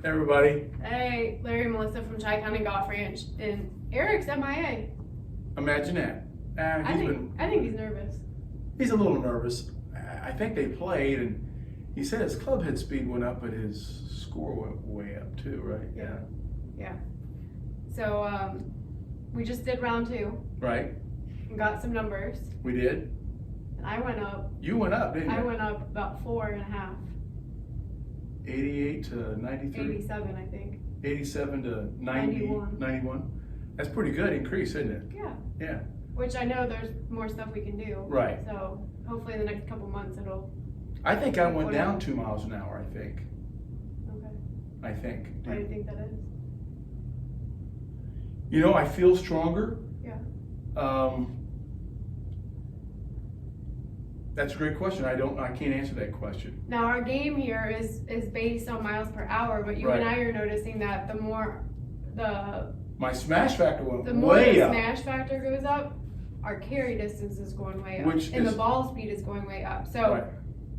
Everybody, Hey, Larry and Melissa from Tri-County Golf Ranch, and Eric's MIA. imagine that. I think he's nervous. He's a little nervous. I think they played, and he said his club head speed went up, but his score went way up too, right? Yeah. So we just did round 2 Right? and got some numbers, We did? and I went up. You went up, didn't you? I went up about 4.5. 88 to 93? 87, I think. 87 to 90, 91. That's pretty good increase, isn't it? Yeah. Yeah. Which I know there's more stuff we can do. Right. So hopefully in the next couple months it'll. I think I went down 2 miles an hour, I think. Okay. I think. Why do you think that is? You know, I feel stronger. Yeah. That's a great question. I can't answer that question. Now our game here is based on miles per hour, but you and I are noticing that My smash factor went the more way the up. smash factor goes up, our carry distance is going way up, the ball speed is going way up. So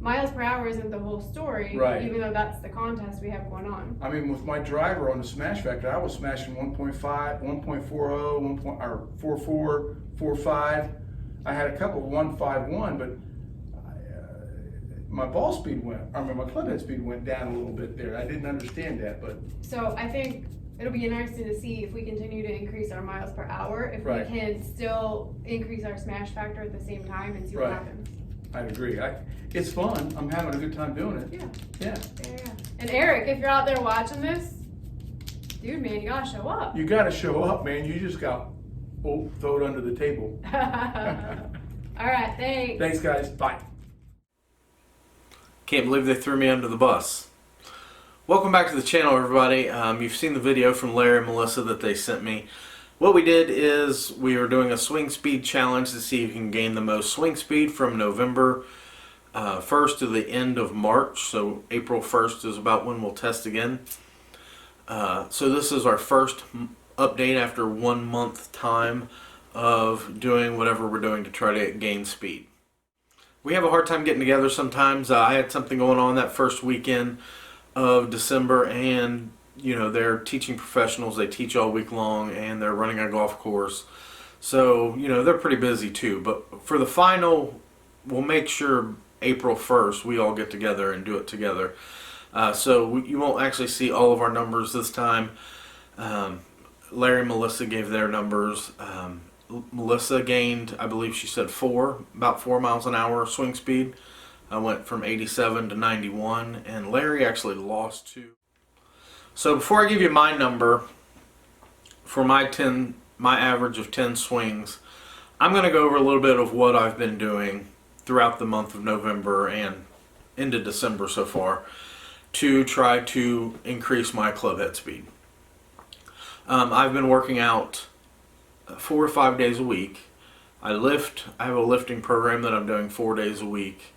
miles per hour isn't the whole story, even though that's the contest we have going on. I mean, with my driver on the smash factor, I was smashing 1.5, 1.40, 44, 45. I had a couple of 151, but my ball speed my club head speed went down a little bit there. I didn't understand that, but. So I think it'll be interesting to see if we continue to increase our miles per hour, if we can still increase our smash factor at the same time and see what happens. I agree. It's fun. I'm having a good time doing it. Yeah. And Eric, if you're out there watching this, dude, man, you gotta show up. You gotta show up, man. You just got throw it under the table. All right, thanks. Thanks, guys. Bye. Can't believe they threw me under the bus. Welcome back to the channel, everybody. You've seen the video from Larry and Melissa that they sent me. What we did is we were doing a swing speed challenge to see if you can gain the most swing speed from November 1st to the end of March. So April 1st is about when we'll test again. So this is our first update after 1 month time of doing whatever we're doing to try to gain speed. We have a hard time getting together sometimes. I had something going on that first weekend of December, and you know, they're teaching professionals. They teach all week long, and they're running a golf course. So, you know, they're pretty busy too. But for the final, we'll make sure April 1st we all get together and do it together. You won't actually see all of our numbers this time. Larry and Melissa gave their numbers. Melissa gained, I believe she said about 4 miles an hour swing speed. I went from 87 to 91, and Larry actually lost 2. So before I give you my number for my average of 10 swings, I'm going to go over a little bit of what I've been doing throughout the month of November and into December so far to try to increase my club head speed. I've been working out 4 to 5 days a week. I have a lifting program that I'm doing 4 days a week.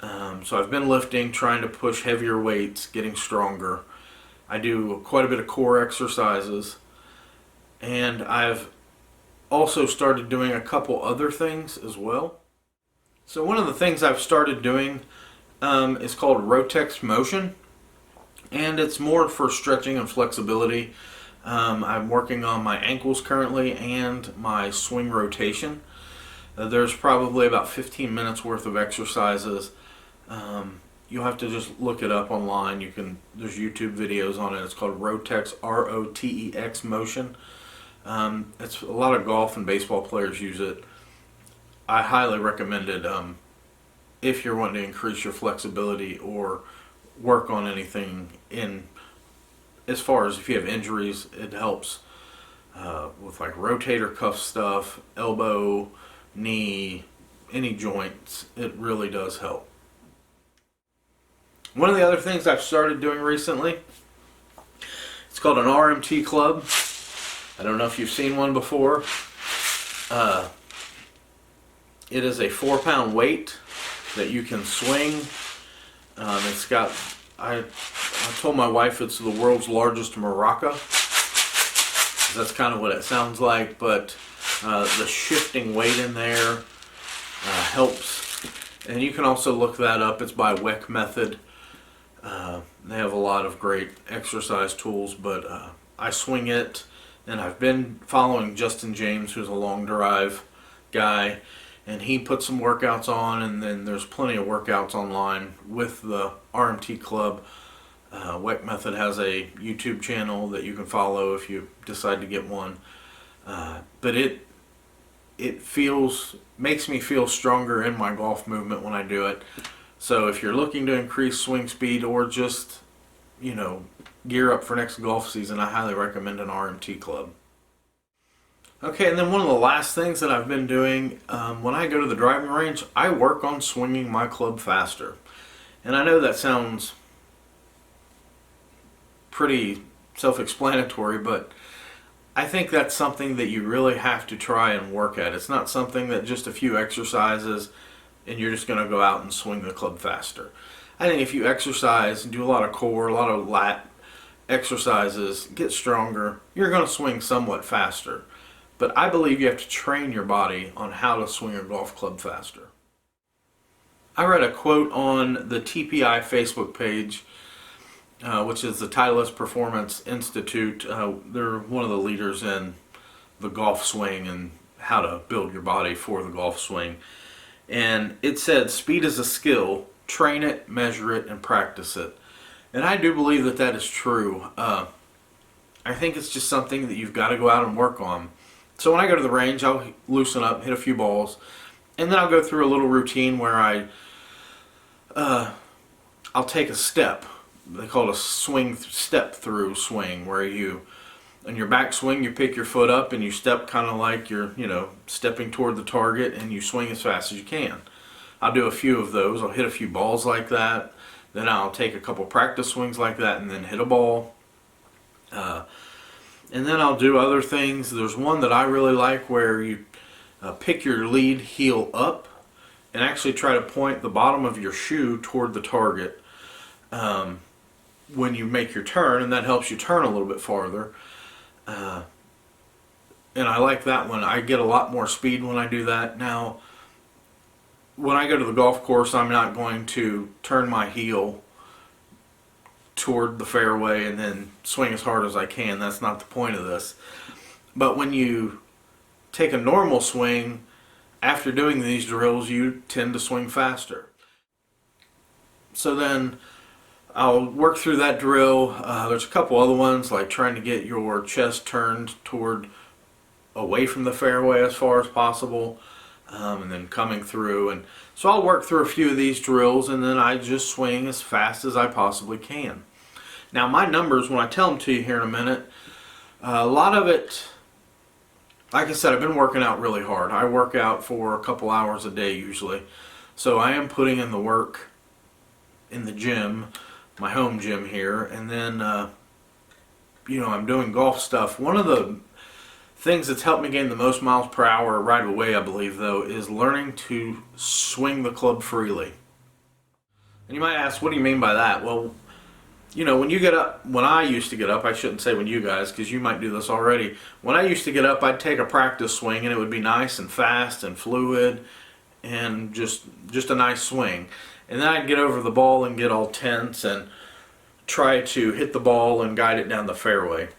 So I've been lifting, trying to push heavier weights, getting stronger. I do quite a bit of core exercises, and I've also started doing a couple other things as well. So one of the things I've started doing is called Rotex Motion, and it's more for stretching and flexibility. I'm working on my ankles currently and my swing rotation. There's probably about 15 minutes worth of exercises. You'll have to just look it up online. There's YouTube videos on it. It's called Rotex, R-O-T-E-X Motion. It's a lot of golf and baseball players use it. I highly recommend it if you're wanting to increase your flexibility or work on anything as far as if you have injuries. It helps with like rotator cuff stuff, elbow, knee, any joints. It really does help. One of the other things I've started doing recently, it's called an RMT club. I don't know if you've seen one before. It is a 4-pound weight that you can swing. I told my wife it's the world's largest maraca. That's kind of what it sounds like, but the shifting weight in there helps. And you can also look that up. It's by Weck Method. They have a lot of great exercise tools, but I swing it, and I've been following Justin James, who's a long drive guy, and he puts some workouts on, and then there's plenty of workouts online with the RMT Club. WEC Method has a YouTube channel that you can follow if you decide to get one. But it makes me feel stronger in my golf movement when I do it. So if you're looking to increase swing speed or just, gear up for next golf season, I highly recommend an RMT Club. Okay, and then one of the last things that I've been doing, when I go to the driving range, I work on swinging my club faster. And I know that sounds pretty self-explanatory, but I think that's something that you really have to try and work at. It's not something that just a few exercises and you're just going to go out and swing the club faster. I think if you exercise and do a lot of core, a lot of lat exercises, get stronger, you're going to swing somewhat faster. But I believe you have to train your body on how to swing a golf club faster. I read a quote on the TPI Facebook page, which is the Titleist Performance Institute. They're one of the leaders in the golf swing and how to build your body for the golf swing. And it said, speed is a skill, train it, measure it, and practice it. And I do believe that that is true. I think it's just something that you've got to go out and work on. So when I go to the range, I'll loosen up, hit a few balls, and then I'll go through a little routine where I'll take a step. They call it a swing step through swing, where you, in your back swing, you pick your foot up and you step kind of like you're, stepping toward the target, and you swing as fast as you can. I'll do a few of those. I'll hit a few balls like that. Then I'll take a couple practice swings like that and then hit a ball. And then I'll do other things. There's one that I really like where you pick your lead heel up and actually try to point the bottom of your shoe toward the target when you make your turn, and that helps you turn a little bit farther. And I like that one. I get a lot more speed when I do that. Now, when I go to the golf course, I'm not going to turn my heel toward the fairway and then swing as hard as I can. That's not the point of this. But when you take a normal swing, after doing these drills, you tend to swing faster. So then I'll work through that drill. There's a couple other ones, like trying to get your chest turned toward away from the fairway as far as possible, and then coming through. And so I'll work through a few of these drills, and then I just swing as fast as I possibly can. Now my numbers, when I tell them to you here in a minute, a lot of it, like I said, I've been working out really hard. I work out for a couple hours a day usually. So I am putting in the work in the gym, my home gym here, and then I'm doing golf stuff. One of the things that's helped me gain the most miles per hour right away, I believe, though, is learning to swing the club freely. And you might ask, what do you mean by that? Well, when you get up, when I used to get up, I shouldn't say when you guys, because you might do this already. When I used to get up, I'd take a practice swing, and it would be nice and fast and fluid and just a nice swing. And then I'd get over the ball and get all tense and try to hit the ball and guide it down the fairway.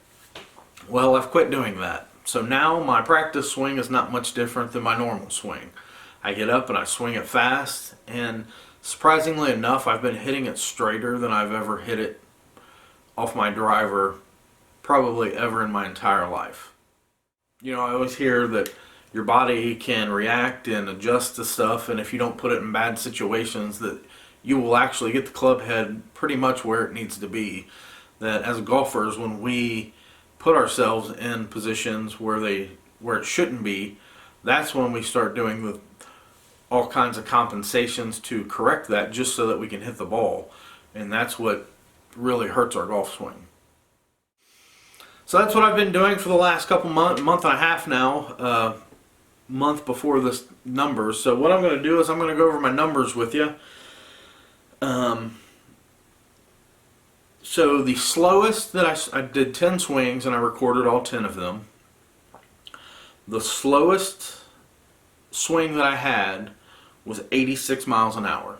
Well, I've quit doing that. So now my practice swing is not much different than my normal swing. I get up and I swing it fast, and surprisingly enough, I've been hitting it straighter than I've ever hit it off my driver probably ever in my entire life. I always hear that your body can react and adjust to stuff, and if you don't put it in bad situations, that you will actually get the club head pretty much where it needs to be. That as golfers, when we put ourselves in positions where it shouldn't be, that's when we start doing all kinds of compensations to correct that, just so that we can hit the ball. And that's what really hurts our golf swing. So that's what I've been doing for the last couple month and a half now, month before this numbers. So what I'm going to do is I'm going to go over my numbers with you. So the slowest that I did 10 swings, and I recorded all 10 of them. The slowest swing that I had was 86 miles an hour.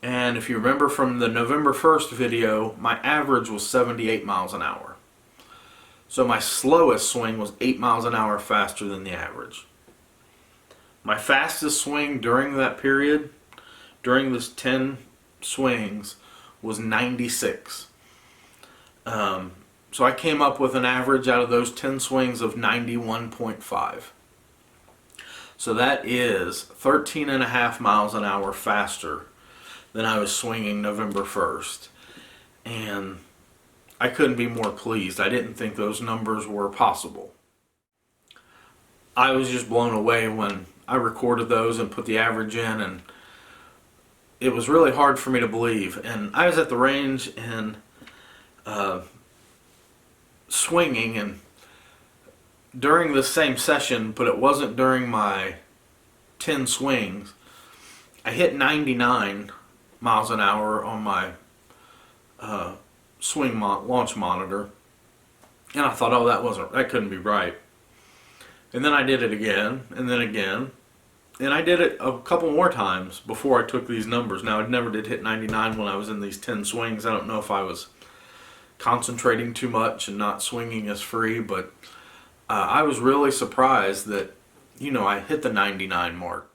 And if you remember from the November 1st video, my average was 78 miles an hour. So my slowest swing was 8 miles an hour faster than the average. My fastest swing during that period, during this 10 swings, was 96. So I came up with an average out of those 10 swings of 91.5. So that is 13.5 miles an hour faster than I was swinging November 1st. And I couldn't be more pleased. I didn't think those numbers were possible. I was just blown away when I recorded those and put the average in, and it was really hard for me to believe. And I was at the range and swinging, and during the same session, but it wasn't during my 10 swings, I hit 99 miles an hour on my swing launch monitor, and I thought, oh, that couldn't be right. And then I did it again, and then again, and I did it a couple more times before I took these numbers. Now, I never did hit 99 when I was in these 10 swings. I don't know if I was concentrating too much and not swinging as free, but I was really surprised that, I hit the 99 mark.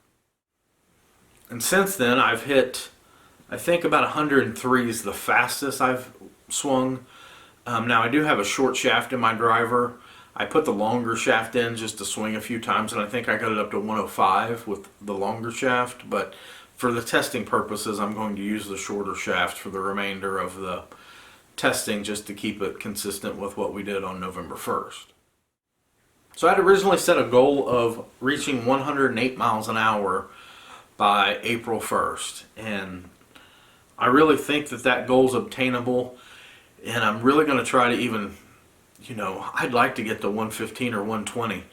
And since then, I've hit, I think about 103 is the fastest I've swung. Now, I do have a short shaft in my driver. I put the longer shaft in just to swing a few times, and I think I got it up to 105 with the longer shaft, but for the testing purposes, I'm going to use the shorter shaft for the remainder of the testing, just to keep it consistent with what we did on November 1st. So I'd originally set a goal of reaching 108 miles an hour by April 1st, and I really think that goal is obtainable, and I'm really going to try to even, I'd like to get to 115 or 120.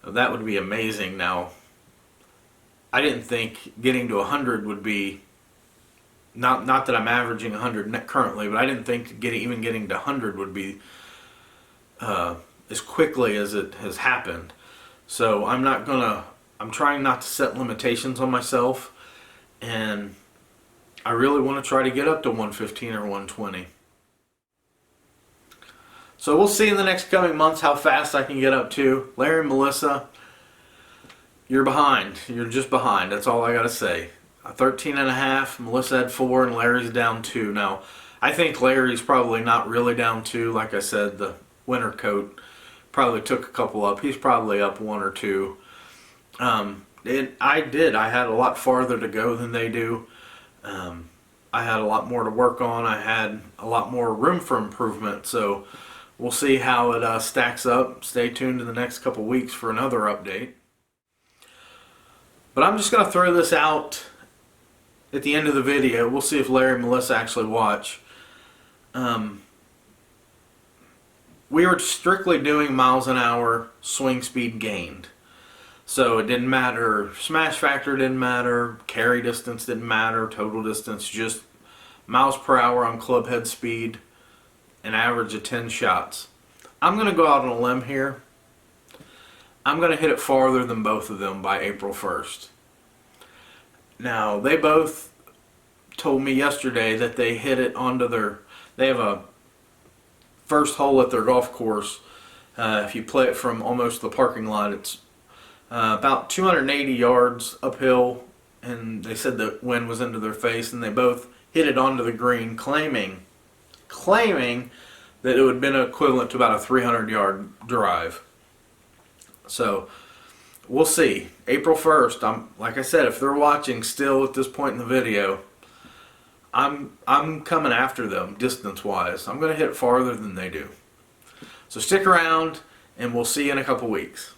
That would be amazing. Now, I didn't think getting to 100 would be, not that I'm averaging 100 currently, but I didn't think even getting to 100 would be as quickly as it has happened. So I'm trying not to set limitations on myself, and I really want to try to get up to 115 or 120. So we'll see in the next coming months how fast I can get up to. Larry and Melissa, you're behind. You're just behind. That's all I got to say. 13.5, Melissa had 4, and Larry's down 2. Now, I think Larry's probably not really down 2. Like I said, the winter coat probably took a couple up. He's probably up 1 or 2. I had a lot farther to go than they do. I had a lot more to work on. I had a lot more room for improvement. So we'll see how it stacks up. Stay tuned in the next couple weeks for another update. But I'm just going to throw this out at the end of the video. We'll see if Larry and Melissa actually watch. We were strictly doing miles an hour swing speed gained. So it didn't matter, smash factor didn't matter, carry distance didn't matter, total distance, just miles per hour on club head speed, an average of 10 shots. I'm going to go out on a limb here. I'm going to hit it farther than both of them by April 1st. Now, they both told me yesterday that they hit it onto they have a first hole at their golf course. If you play it from almost the parking lot, it's about 280 yards uphill, and they said the wind was into their face, and they both hit it onto the green, claiming that it would have been equivalent to about a 300-yard drive. So we'll see. April 1st, like I said, if they're watching still at this point in the video, I'm coming after them distance-wise. I'm going to hit farther than they do. So stick around, and we'll see you in a couple weeks.